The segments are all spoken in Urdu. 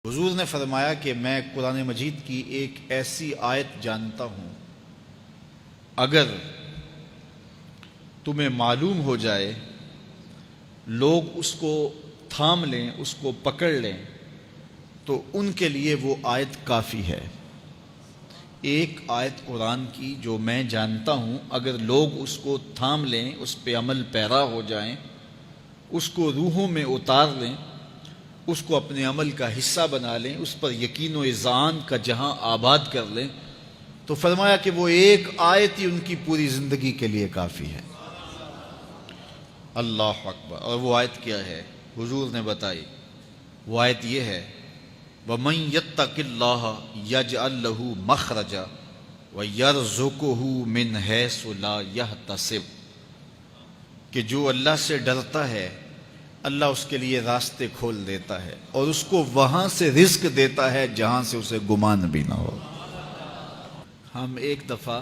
حضور نے فرمایا کہ میں قرآن مجید کی ایک ایسی آیت جانتا ہوں، اگر تمہیں معلوم ہو جائے، لوگ اس کو تھام لیں، اس کو پکڑ لیں، تو ان کے لیے وہ آیت کافی ہے۔ ایک آیت قرآن کی جو میں جانتا ہوں، اگر لوگ اس کو تھام لیں، اس پہ عمل پیرا ہو جائیں، اس کو روحوں میں اتار لیں، اس کو اپنے عمل کا حصہ بنا لیں، اس پر یقین و اذعان کا جہاں آباد کر لیں، تو فرمایا کہ وہ ایک آیت ہی ان کی پوری زندگی کے لیے کافی ہے۔ اللہ اکبر۔ اور وہ آیت کیا ہے؟ حضور نے بتائی، وہ آیت یہ ہے، وَمَن يَتَّقِ اللَّهَ يَجْعَل لَّهُ مَخْرَجًا وَيَرْزُقْهُ مِنْ حَيْثُ لَا يَحْتَسِبُ، کہ جو اللہ سے ڈرتا ہے، اللہ اس کے لیے راستے کھول دیتا ہے اور اس کو وہاں سے رزق دیتا ہے جہاں سے اسے گمان بھی نہ ہو۔ ہم ایک دفعہ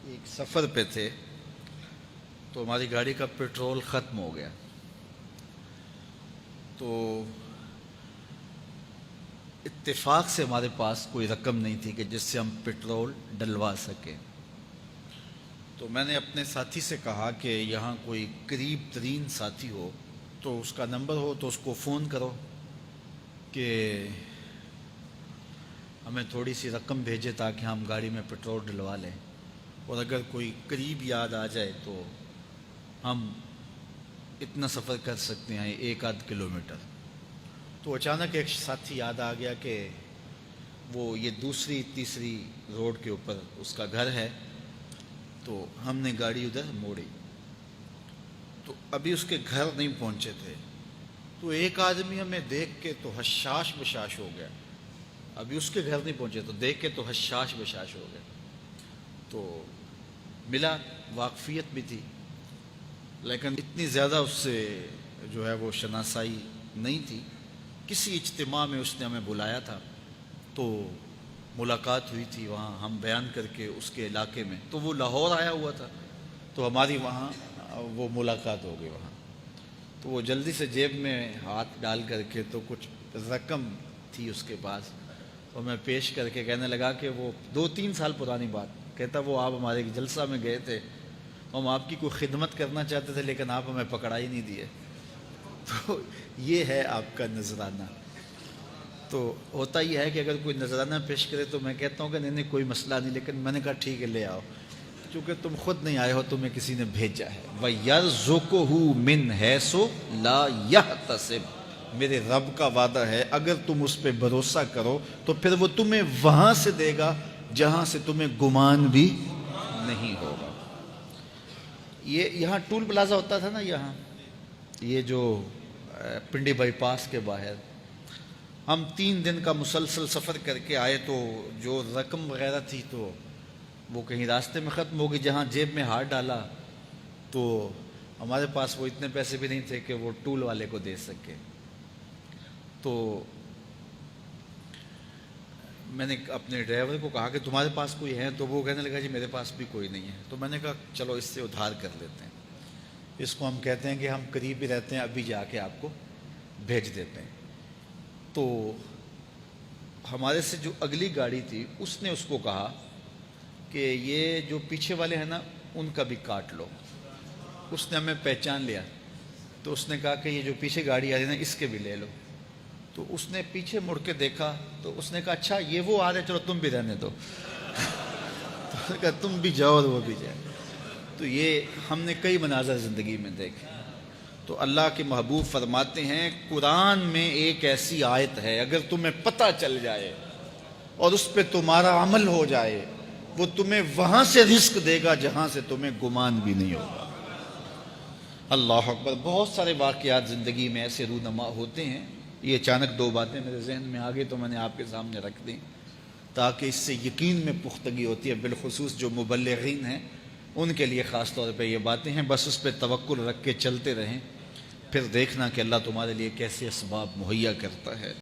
ایک سفر پہ تھے، تو ہماری گاڑی کا پیٹرول ختم ہو گیا، تو اتفاق سے ہمارے پاس کوئی رقم نہیں تھی کہ جس سے ہم پیٹرول ڈلوا سکیں۔ تو میں نے اپنے ساتھی سے کہا کہ یہاں کوئی قریب ترین ساتھی ہو تو اس کا نمبر ہو تو اس کو فون کرو کہ ہمیں تھوڑی سی رقم بھیجے تاکہ ہم گاڑی میں پیٹرول ڈلوا لیں، اور اگر کوئی قریب یاد آ جائے تو ہم اتنا سفر کر سکتے ہیں، 1-8 کلومیٹر۔ تو اچانک ایک ساتھی یاد آ گیا کہ وہ یہ دوسری تیسری روڈ کے اوپر اس کا گھر ہے، تو ہم نے گاڑی ادھر موڑی، تو ابھی اس کے گھر نہیں پہنچے تھے، تو ایک آدمی ہمیں دیکھ کے تو حشاش بشاش ہو گیا۔ ابھی اس کے گھر نہیں پہنچے تو دیکھ کے تو حشاش بشاش ہو گیا۔ تو ملا، واقفیت بھی تھی، لیکن اتنی زیادہ اس سے جو ہے وہ شناسائی نہیں تھی۔ کسی اجتماع میں اس نے ہمیں بلایا تھا، تو ملاقات ہوئی تھی وہاں، ہم بیان کر کے اس کے علاقے میں، تو وہ لاہور آیا ہوا تھا، تو ہماری وہاں وہ ملاقات ہو گئی وہاں۔ تو وہ جلدی سے جیب میں ہاتھ ڈال کر کے تو کچھ رقم تھی اس کے پاس، تو میں پیش کر کے کہنے لگا کہ وہ 2-3 سال پرانی بات، کہتا وہ آپ ہمارے جلسہ میں گئے تھے، ہم آپ کی کوئی خدمت کرنا چاہتے تھے لیکن آپ ہمیں پکڑا ہی نہیں دیے۔ تو یہ ہے آپ کا نذرانہ۔ تو ہوتا یہ ہے کہ اگر کوئی نذرانہ پیش کرے تو میں کہتا ہوں کہ نہیں کوئی مسئلہ نہیں، لیکن میں نے کہا ٹھیک ہے لے آؤ، چونکہ تم خود نہیں آئے ہو، تمہیں کسی نے بھیجا ہے۔ وَيَرْزُقُهُ مِنْ حَيْثُ لَا يَحْتَسِبُ، میرے رب کا وعدہ ہے اگر تم اس پہ بھروسہ کرو تو پھر وہ تمہیں وہاں سے دے گا جہاں سے تمہیں گمان بھی نہیں ہوگا۔ یہ یہاں ٹول پلازا ہوتا تھا نا، یہاں یہ جو پنڈی بائی پاس کے باہر، ہم 3 دن کا مسلسل سفر کر کے آئے، تو جو رقم وغیرہ تھی تو وہ کہیں راستے میں ختم ہو گئی۔ جہاں جیب میں ہاتھ ڈالا تو ہمارے پاس وہ اتنے پیسے بھی نہیں تھے کہ وہ ٹول والے کو دے سکے۔ تو میں نے اپنے ڈرائیور کو کہا کہ تمہارے پاس کوئی ہے؟ تو وہ کہنے لگا جی میرے پاس بھی کوئی نہیں ہے۔ تو میں نے کہا چلو اس سے ادھار کر لیتے ہیں، اس کو ہم کہتے ہیں کہ ہم قریب ہی رہتے ہیں، ابھی جا کے آپ کو بھیج دیتے ہیں۔ تو ہمارے سے جو اگلی گاڑی تھی اس نے اس کو کہا کہ یہ جو پیچھے والے ہیں نا ان کا بھی کاٹ لو۔ اس نے ہمیں پہچان لیا، تو اس نے کہا کہ یہ جو پیچھے گاڑی آ رہی ہے نا اس کے بھی لے لو۔ تو اس نے پیچھے مڑ کے دیکھا تو اس نے کہا اچھا یہ وہ آ رہے، چلو تم بھی رہنے دو۔ تو اس نے کہا تم بھی جاؤ اور وہ بھی جائے۔ تو یہ ہم نے کئی مناظر زندگی میں دیکھے۔ تو اللہ کے محبوب فرماتے ہیں قرآن میں ایک ایسی آیت ہے، اگر تمہیں پتہ چل جائے اور اس پہ تمہارا عمل ہو جائے، وہ تمہیں وہاں سے رزق دے گا جہاں سے تمہیں گمان بھی نہیں ہوگا۔ اللہ اکبر۔ بہت سارے واقعات زندگی میں ایسے رونما ہوتے ہیں۔ یہ اچانک 2 باتیں میرے ذہن میں آ گئی تو میں نے آپ کے سامنے رکھ دیں، تاکہ اس سے یقین میں پختگی ہوتی ہے، بالخصوص جو مبلغین ہیں ان کے لیے خاص طور پہ یہ باتیں ہیں۔ بس اس پہ توکل رکھ کے چلتے رہیں، پھر دیکھنا کہ اللہ تمہارے لیے کیسے اسباب مہیا کرتا ہے۔